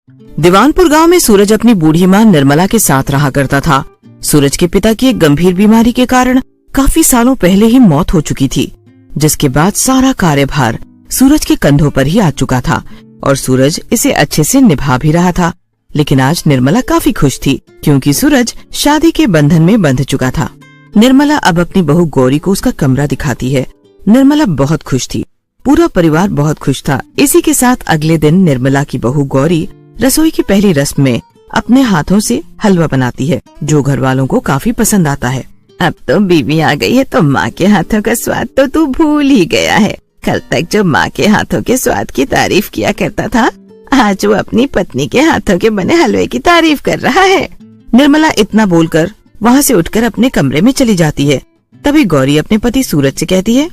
दीवानपुर गांव में सूरज अपनी बूढ़ी माँ निर्मला के साथ रहा करता था। सूरज के पिता की एक गंभीर बीमारी के कारण काफी सालों पहले ही मौत हो चुकी थी, जिसके बाद सारा कार्यभार सूरज के कंधों पर ही आ चुका था और सूरज इसे अच्छे से निभा भी रहा था। लेकिन आज निर्मला काफी खुश थी क्योंकि सूरज शादी के बंधन में बंध चुका था। निर्मला अब अपनी बहू गौरी को उसका कमरा दिखाती है। निर्मला बहुत खुश थी, पूरा परिवार बहुत खुश था। इसी के साथ अगले दिन निर्मला की बहू गौरी रसोई की पहली रस्म में अपने हाथों से हलवा बनाती है, जो घर वालों को काफी पसंद आता है। अब तो बीवी आ गई है तो माँ के हाथों का स्वाद तो तू भूल ही गया है। कल तक जो माँ के हाथों के स्वाद की तारीफ किया करता था, आज वो अपनी पत्नी के हाथों के बने हलवे की तारीफ कर रहा है। निर्मला इतना बोलकर वहाँ से उठकर अपने कमरे में चली जाती है। तभी गौरी अपने पति सूरज से कहती है,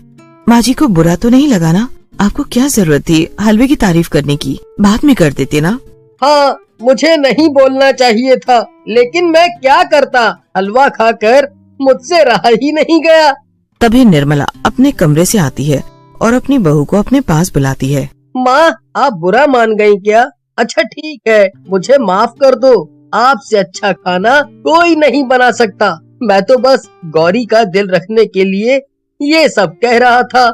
माँ जी को बुरा तो नहीं लगा ना? आपको क्या जरूरत थी हलवे की तारीफ करने की? बाद में कर देते ना। हाँ, मुझे नहीं बोलना चाहिए था, लेकिन मैं क्या करता, हलवा खाकर मुझसे रहा ही नहीं गया। तभी निर्मला अपने कमरे से आती है और अपनी बहू को अपने पास बुलाती है। माँ, आप बुरा मान गयी क्या? अच्छा ठीक है, मुझे माफ कर दो। आपसे अच्छा खाना कोई नहीं बना सकता। मैं तो बस गौरी का दिल रखने के लिए ये सब कह रहा था।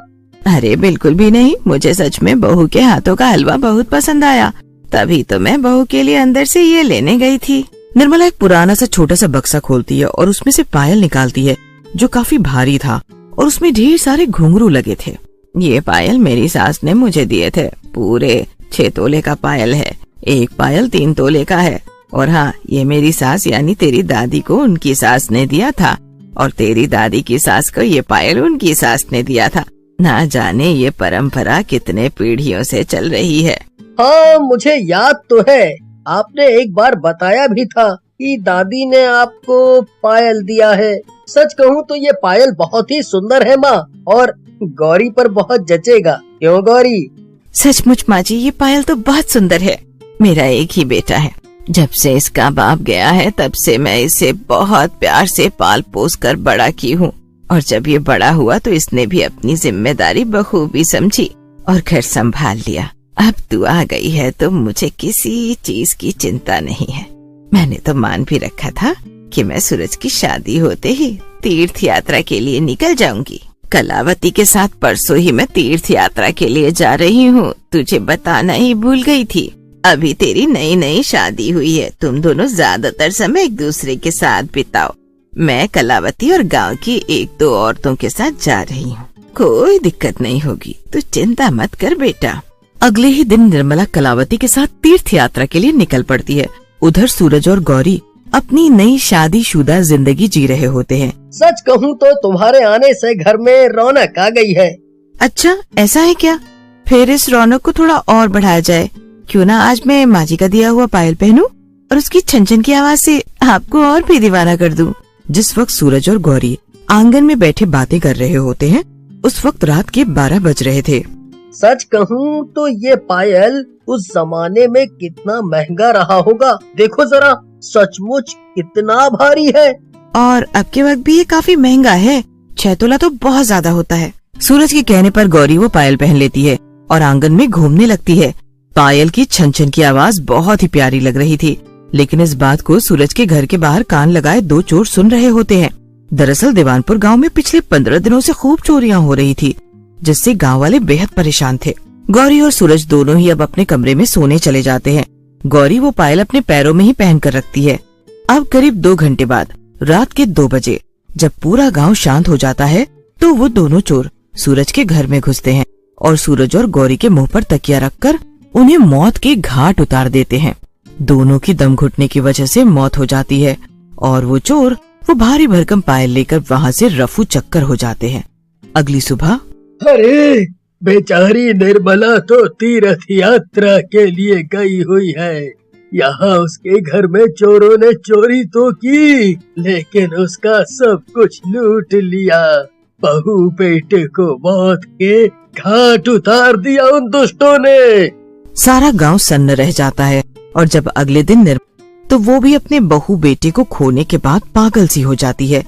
अरे बिल्कुल भी नहीं, मुझे सच में बहू के हाथों का हलवा बहुत पसंद आया, तभी तो मैं बहू के लिए अंदर से ये लेने गई थी। निर्मला एक पुराना सा छोटा सा बक्सा खोलती है और उसमें से पायल निकालती है, जो काफी भारी था और उसमें ढेर सारे घुंघरू लगे थे। ये पायल मेरी सास ने मुझे दिए थे। पूरे 6 तोले का पायल है। एक पायल 3 तोले का है। और हाँ, ये मेरी सास यानी तेरी दादी को उनकी सास ने दिया था और तेरी दादी की सास को ये पायल उनकी सास ने दिया था। ना जाने ये परंपरा कितने पीढ़ियों से चल रही है। हाँ, मुझे याद तो है। आपने एक बार बताया भी था कि दादी ने आपको पायल दिया है। सच कहूँ तो ये पायल बहुत ही सुंदर है माँ, और गौरी पर बहुत जचेगा। क्यों गौरी? सचमुच माँ जी, ये पायल तो बहुत सुंदर है। मेरा एक ही बेटा है। जब से इसका बाप गया है तब से मैं इसे बहुत प्यार से पाल पोस कर बड़ा की हूँ, और जब ये बड़ा हुआ तो इसने भी अपनी जिम्मेदारी बखूबी समझी और घर संभाल लिया। अब तू आ गई है तो मुझे किसी चीज की चिंता नहीं है। मैंने तो मान भी रखा था कि मैं सूरज की शादी होते ही तीर्थ यात्रा के लिए निकल जाऊंगी। कलावती के साथ परसों ही मैं तीर्थ यात्रा के लिए जा रही हूँ। तुझे बताना ही भूल गई थी। अभी तेरी नई नई शादी हुई है, तुम दोनों ज्यादातर समय एक दूसरे के साथ बिताओ। मैं कलावती और गांव की 1-2 औरतों के साथ जा रही हूँ। कोई दिक्कत नहीं होगी, तू चिंता मत कर बेटा। अगले ही दिन निर्मला कलावती के साथ तीर्थ यात्रा के लिए निकल पड़ती है। उधर सूरज और गौरी अपनी नई शादीशुदा जिंदगी जी रहे होते हैं। सच कहूँ तो तुम्हारे आने से घर में रौनक आ गई है। अच्छा, ऐसा है क्या? फिर इस रौनक को थोड़ा और बढ़ाया जाए। क्यों ना आज मैं माँ जी का दिया हुआ पायल पहनूं और उसकी छन छन की आवाज से आपको और भी दीवाना कर दूं। जिस वक्त सूरज और गौरी आंगन में बैठे बातें कर रहे होते हैं, उस वक्त रात के 12 बज रहे थे। सच कहूँ तो ये पायल उस जमाने में कितना महंगा रहा होगा। देखो जरा, सचमुच कितना भारी है। और अब के वक्त भी ये काफी महंगा है। 6 तोला तो बहुत ज्यादा होता है। सूरज के कहने पर गौरी वो पायल पहन लेती है और आंगन में घूमने लगती है। पायल की छन छन की आवाज बहुत ही प्यारी लग रही थी, लेकिन इस बात को सूरज के घर के बाहर कान लगाए 2 चोर सुन रहे होते हैं। दरअसल दीवानपुर गांव में पिछले 15 दिनों से खूब चोरियां हो रही थी, जिससे गांव वाले बेहद परेशान थे। गौरी और सूरज दोनों ही अब अपने कमरे में सोने चले जाते हैं। गौरी वो पायल अपने पैरों में ही पहन कर रखती है। अब करीब 2 घंटे बाद रात के 2 बजे जब पूरा गांव शांत हो जाता है, तो वो दोनों चोर सूरज के घर में घुसते हैं और सूरज और गौरी के मुंह पर तकिया रखकर उन्हें मौत के घाट उतार देते हैं। दोनों की दम घुटने की वजह से मौत हो जाती है और वो चोर वो भारी भरकम पायल लेकर वहाँ से रफू चक्कर हो जाते हैं। अगली सुबह, अरे बेचारी निर्मला तो तीर्थ यात्रा के लिए गई हुई है। यहाँ उसके घर में चोरों ने चोरी तो की, लेकिन उसका सब कुछ लूट लिया। बहू बेटे को मौत के घाट उतार दिया उन दुष्टों ने। सारा गांव सन्न रह जाता है और जब अगले दिन तो वो भी अपने बहू बेटे को खोने के बाद पागल सी हो जाती है।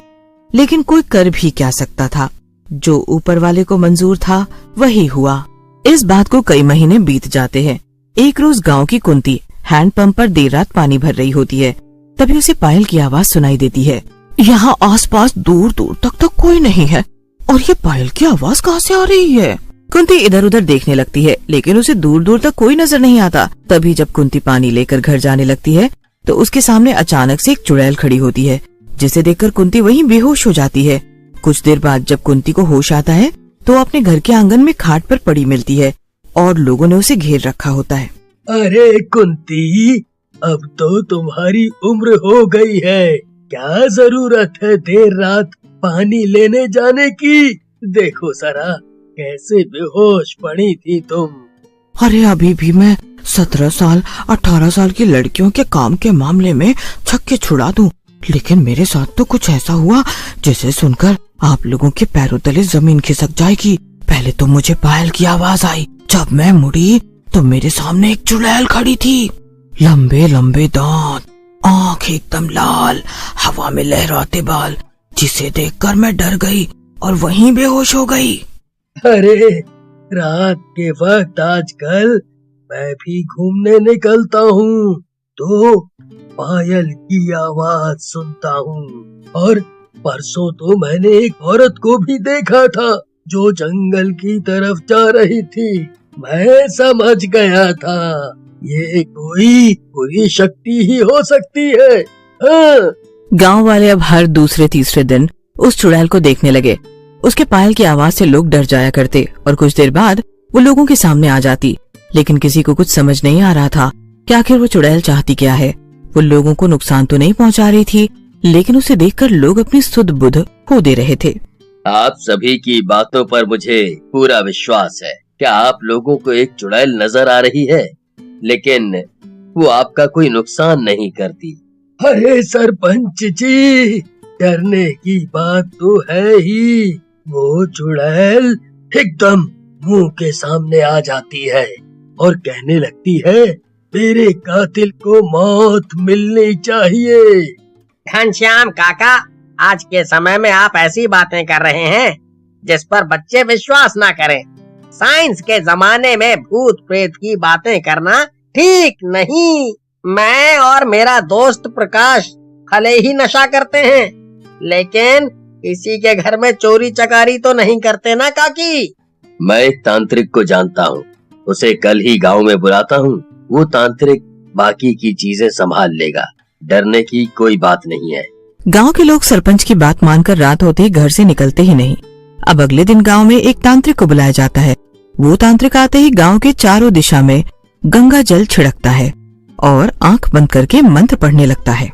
लेकिन कोई कर भी क्या सकता था, जो ऊपर वाले को मंजूर था वही हुआ। इस बात को कई महीने बीत जाते हैं। एक रोज गांव की कुंती हैंडपंप पर देर रात पानी भर रही होती है। तभी उसे पायल की आवाज सुनाई देती है। यहाँ आसपास दूर दूर तक कोई नहीं है और ये पायल की आवाज कहाँ से आ रही है? कुंती इधर उधर देखने लगती है, लेकिन उसे दूर दूर तक कोई नजर नहीं आता। तभी जब कुंती पानी लेकर घर जाने लगती है तो उसके सामने अचानक से एक चुड़ैल खड़ी होती है, जिसे देखकर कुंती वहीं बेहोश हो जाती है। कुछ देर बाद जब कुंती को होश आता है तो अपने घर के आंगन में खाट पर पड़ी मिलती है और लोगों ने उसे घेर रखा होता है। अरे कुंती, अब तो तुम्हारी उम्र हो गई है, क्या जरूरत है देर रात पानी लेने जाने की? देखो जरा कैसे बेहोश पड़ी थी तुम। अरे अभी भी मैं 17 साल 18 साल की लड़कियों के काम के मामले में छक्के छुड़ा दूं, लेकिन मेरे साथ तो कुछ ऐसा हुआ जिसे सुनकर आप लोगों के पैरों तले जमीन खिसक जाएगी। पहले तो मुझे पायल की आवाज आई, जब मैं मुड़ी तो मेरे सामने एक चुड़ैल खड़ी थी। लंबे लंबे दांत, आँख एकदम लाल, हवा में लहराते बाल, जिसे देखकर मैं डर गई और वहीं बेहोश हो गई। अरे रात के वक्त आजकल मैं भी घूमने निकलता हूँ तो पायल की आवाज सुनता हूँ, और परसों तो मैंने एक औरत को भी देखा था जो जंगल की तरफ जा रही थी। मैं समझ गया था ये कोई शक्ति ही हो सकती है। हाँ। गांव वाले अब हर दूसरे तीसरे दिन उस चुड़ैल को देखने लगे। उसके पायल की आवाज से लोग डर जाया करते और कुछ देर बाद वो लोगों के सामने आ जाती, लेकिन किसी को कुछ समझ नहीं आ रहा था कि आखिर वो चुड़ैल चाहती क्या है। वो लोगों को नुकसान तो नहीं पहुंचा रही थी, लेकिन उसे देखकर लोग अपनी सुध बुध खो दे रहे थे। आप सभी की बातों पर मुझे पूरा विश्वास है। क्या आप लोगों को एक चुड़ैल नजर आ रही है, लेकिन वो आपका कोई नुकसान नहीं करती। अरे सरपंच जी, डरने की बात तो है ही। वो चुड़ैल एकदम मुंह के सामने आ जाती है और कहने लगती है मेरे कातिल को मौत मिलनी चाहिए। घनश्याम काका, आज के समय में आप ऐसी बातें कर रहे हैं जिस पर बच्चे विश्वास ना करें। साइंस के जमाने में भूत प्रेत की बातें करना ठीक नहीं। मैं और मेरा दोस्त प्रकाश भले ही नशा करते हैं, लेकिन किसी के घर में चोरी चकारी तो नहीं करते ना काकी। मैं एक तांत्रिक को जानता हूँ, उसे कल ही गांव में बुलाता हूँ। वो तांत्रिक बाकी की चीजें संभाल लेगा, डरने की कोई बात नहीं है। गांव के लोग सरपंच की बात मानकर रात होते ही घर से निकलते ही नहीं। अब अगले दिन गांव में एक तांत्रिक को बुलाया जाता है। वो तांत्रिक आते ही गांव के चारों दिशा में गंगा जल छिड़कता है और आंख बंद करके मंत्र पढ़ने लगता है।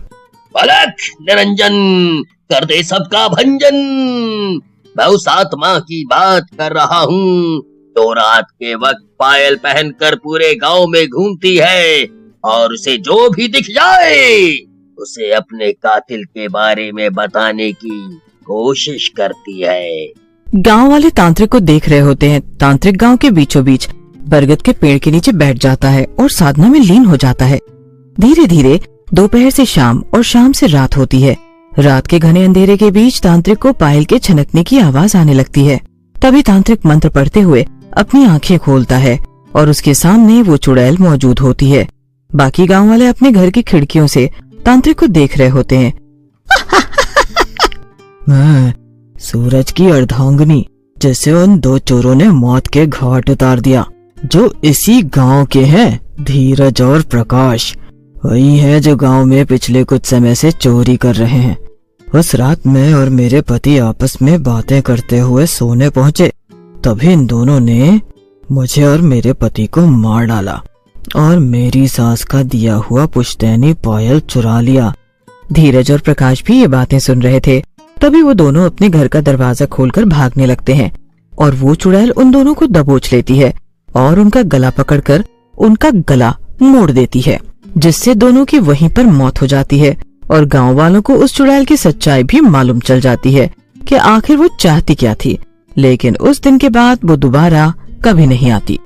पलक निरंजन कर दे सबका भंजन, मैं उस आत्मा की बात कर रहा हूँ तो रात के वक्त पायल पहनकर पूरे गांव में घूमती है और उसे जो भी दिख जाए उसे अपने कातिल के बारे में बताने की कोशिश करती है। गांव वाले तांत्रिक को देख रहे होते हैं। तांत्रिक गांव के बीचों बीच बरगद के पेड़ के नीचे बैठ जाता है और साधना में लीन हो जाता है। धीरे धीरे दोपहर से शाम और शाम से रात होती है। रात के घने अंधेरे के बीच तांत्रिक को पायल के छनकने की आवाज आने लगती है। तभी तांत्रिक मंत्र पढ़ते हुए अपनी आंखें खोलता है और उसके सामने वो चुड़ैल मौजूद होती है। बाकी गांव वाले अपने घर की खिड़कियों से तांत्रिक को देख रहे होते हैं। मैं सूरज की अर्धांगिनी, जिसे उन दो चोरों ने मौत के घाट उतार दिया, जो इसी गांव के हैं, धीरज और प्रकाश। वही है जो गांव में पिछले कुछ समय से चोरी कर रहे हैं। उस रात मैं और मेरे पति आपस में बातें करते हुए सोने पहुंचे, तभी इन दोनों ने मुझे और मेरे पति को मार डाला और मेरी सास का दिया हुआ पुश्तैनी पायल चुरा लिया। धीरज और प्रकाश भी ये बातें सुन रहे थे। तभी वो दोनों अपने घर का दरवाजा खोलकर भागने लगते हैं और वो चुड़ैल उन दोनों को दबोच लेती है और उनका गला पकड़कर उनका गला मोड़ देती है, जिससे दोनों की वहीं पर मौत हो जाती है। और गांव वालों को उस चुड़ैल की सच्चाई भी मालूम चल जाती है कि आखिर वो चाहती क्या थी। लेकिन उस दिन के बाद वो दोबारा कभी नहीं आती।